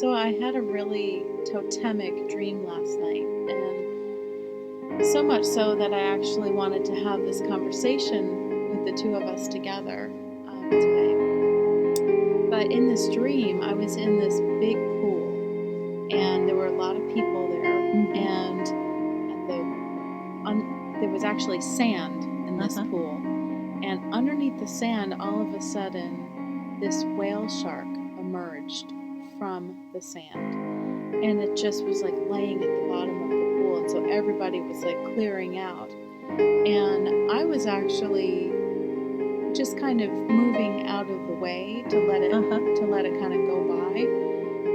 So I had a really totemic dream last night, and so much so that I actually wanted to have this conversation with the two of us together today. But in this dream, I was in this big pool, and there were a lot of people there, and there was actually sand in this pool. And underneath the sand, all of a sudden, this whale shark emerged from the sand. And it just was like laying at the bottom of the pool. And so everybody was like clearing out. And I was actually just kind of moving out of the way to let it kind of go by.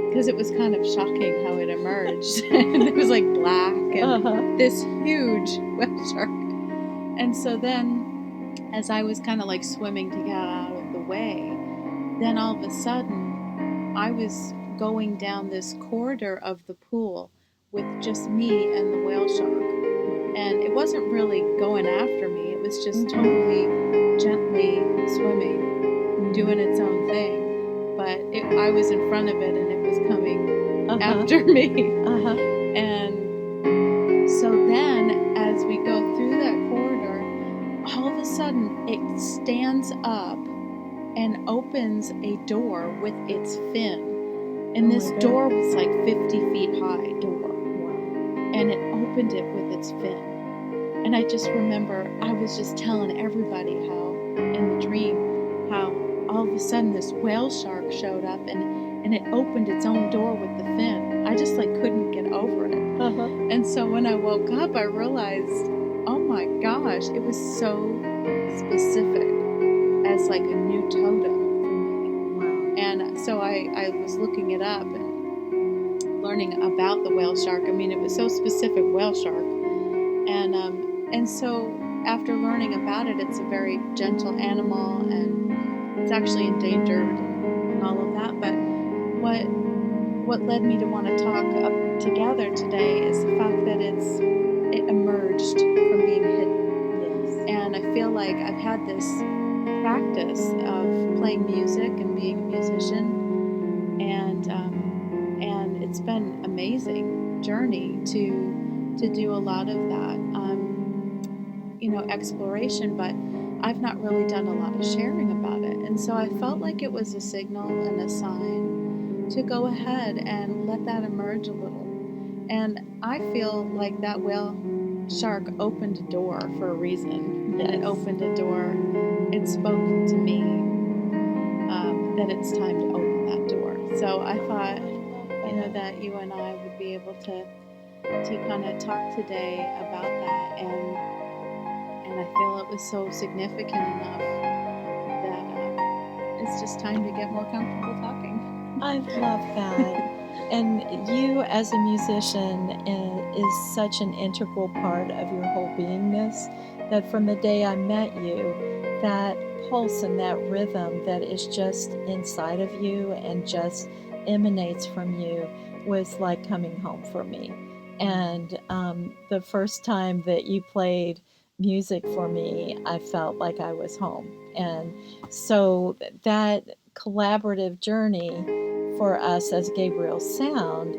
Because it was kind of shocking how it emerged. And it was like black and this huge whale shark. And so then, as I was kind of like swimming to get out of the way, then all of a sudden I was going down this corridor of the pool with just me and the whale shark. And it wasn't really going after me, it was just totally gently swimming, doing its own thing. But I was in front of it and it was coming after me. And so then, as we go through that corridor, all of a sudden it stands up and opens a door with its fin. And this door was like 50 feet high door. Wow. And it opened it with its fin. And I just remember I was just telling everybody how, in the dream, how all of a sudden this whale shark showed up and it opened its own door with the fin. I just like couldn't get over it. And so when I woke up, I realized, oh my gosh, it was so specific as like a new totem for me. Wow. And so I was looking it up and learning about the whale shark. I mean, it was so specific, whale shark. And so after learning about it, it's a very gentle animal and it's actually endangered and all of that. But what led me to want to talk up together today is the fact that it emerged from being hidden. Yes. And I feel like I've had this practice of playing music and being a musician, and it's been amazing journey to do a lot of that exploration, but I've not really done a lot of sharing about it. And so I felt like it was a signal and a sign to go ahead and let that emerge a little. And I feel like that whale shark opened a door for a reason. Yes. And it opened a door. It spoke to me that it's time to open that door. So I thought, that you and I would be able to kind of talk today about that. And I feel it was so significant enough that it's just time to get more comfortable talking. I love that. And you as a musician is such an integral part of your whole beingness that from the day I met you, that pulse and that rhythm that is just inside of you and just emanates from you was like coming home for me. And the first time that you played music for me, I felt like I was home. And so that collaborative journey for us as Gabriel Sound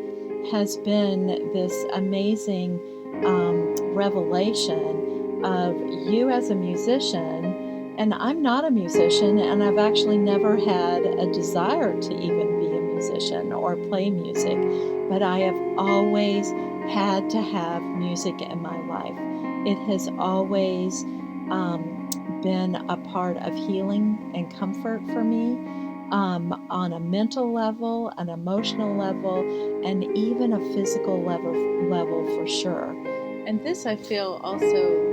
has been this amazing revelation of you as a musician. And I'm not a musician, and I've actually never had a desire to even be a musician or play music, but I have always had to have music in my life. It has always been a part of healing and comfort for me. On a mental level, an emotional level, and even a physical level for sure. And this, I feel, also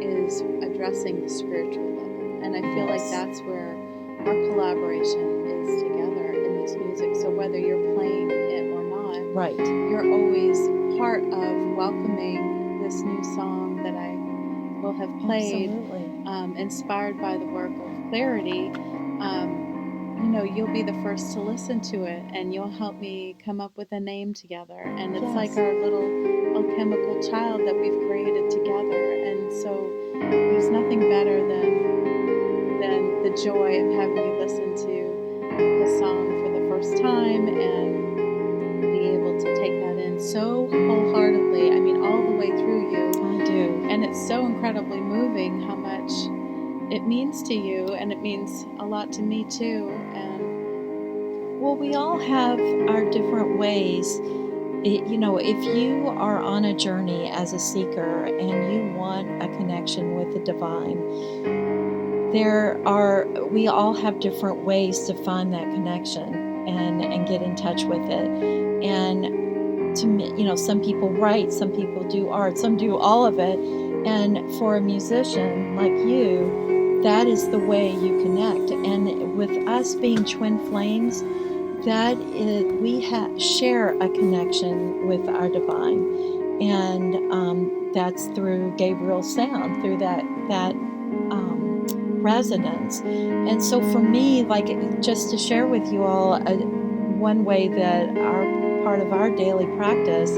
is addressing the spiritual level. And I feel like that's where our collaboration is together in this music. So whether you're playing it or not, right, you're always part of welcoming this new song that I will have played, inspired by the work of Clarity. You'll be the first to listen to it, and you'll help me come up with a name together. And it's like our little alchemical child that we've created together. And so there's nothing better than the joy of having you listen to the song for the first time and it means to you, and it means a lot to me too. And well, we all have our different ways. If you are on a journey as a seeker and you want a connection with the divine, we all have different ways to find that connection and get in touch with it. And to me, some people write, some people do art, some do all of it. And for a musician like you, that is the way you connect. And with us being twin flames, we share a connection with our divine, and that's through Gabriel sound, through that resonance. And so for me, just to share with you all, one way that part of our daily practice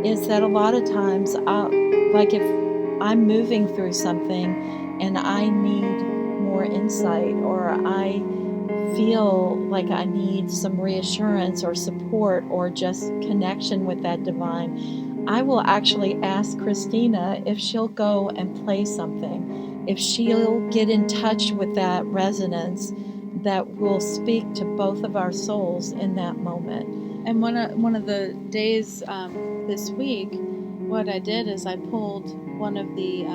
is that a lot of times, if I'm moving through something and I need more insight, or I feel like I need some reassurance or support or just connection with that divine, I will actually ask Kristina if she'll go and play something, if she'll get in touch with that resonance that will speak to both of our souls in that moment. And one of the days this week, what I did is I pulled one of the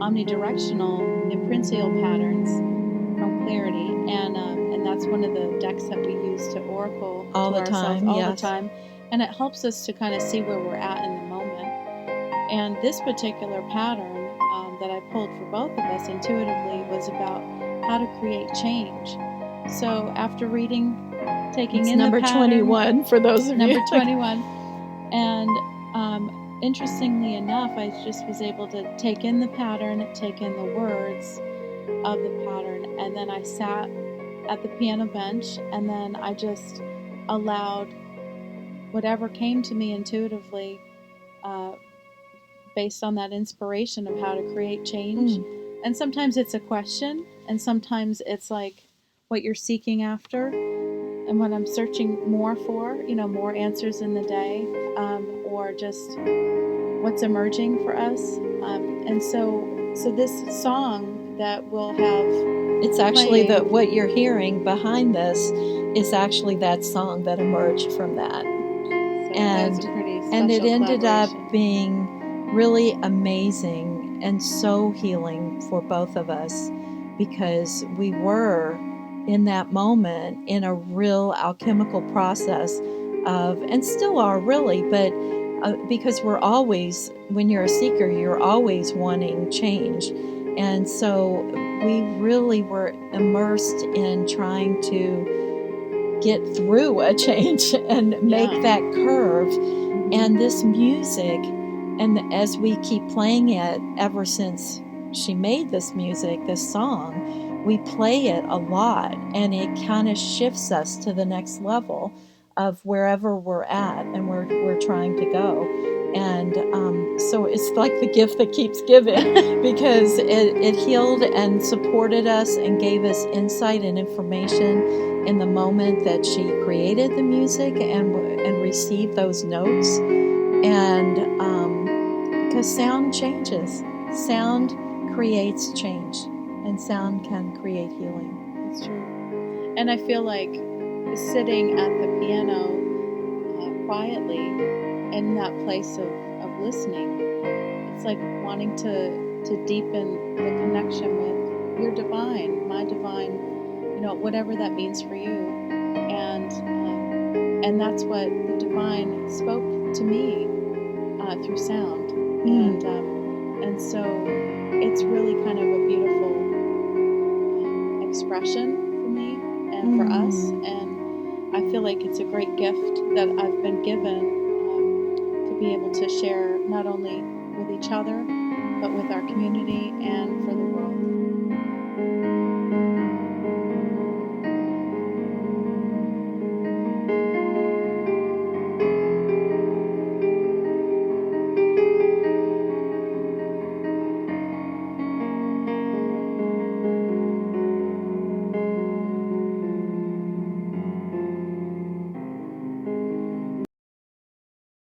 omnidirectional imprintio patterns from Clarity, and that's one of the decks that we use to oracle all to the time, all yes. the time, and it helps us to kind of see where we're at in the moment. And this particular pattern that I pulled for both of us intuitively was about how to create change. So after taking it's in number the pattern, 21 for those of number you. 21, and interestingly enough, I just was able to take in the pattern, take in the words of the pattern, and then I sat at the piano bench, and then I just allowed whatever came to me intuitively based on that inspiration of how to create change. And sometimes it's a question, and sometimes it's like what you're seeking after and what I'm searching more for, more answers in the day, or just what's emerging for us. And so this song that we'll have, it's actually what you're hearing behind this is actually that song that emerged from that. So and it ended up being really amazing and so healing for both of us, because we were in that moment in a real alchemical process of, and still are really, but because we're always, when you're a seeker, you're always wanting change. And so we really were immersed in trying to get through a change and make that curve. And this music, and as we keep playing it ever since she made this music, this song, we play it a lot, and it kind of shifts us to the next level of wherever we're at and where we're trying to go. And so it's like the gift that keeps giving, because it healed and supported us and gave us insight and information in the moment that she created the music and received those notes. And because sound changes, sound creates change, and sound can create healing. That's true. And I feel like sitting at the piano quietly in that place of listening, it's like wanting to deepen the connection with your divine, my divine, whatever that means for you. And that's what the divine spoke to me through sound. And so it's really kind of a beautiful expression for me and for us. And I feel like it's a great gift that I've been given to be able to share not only with each other, but with our community and for the world.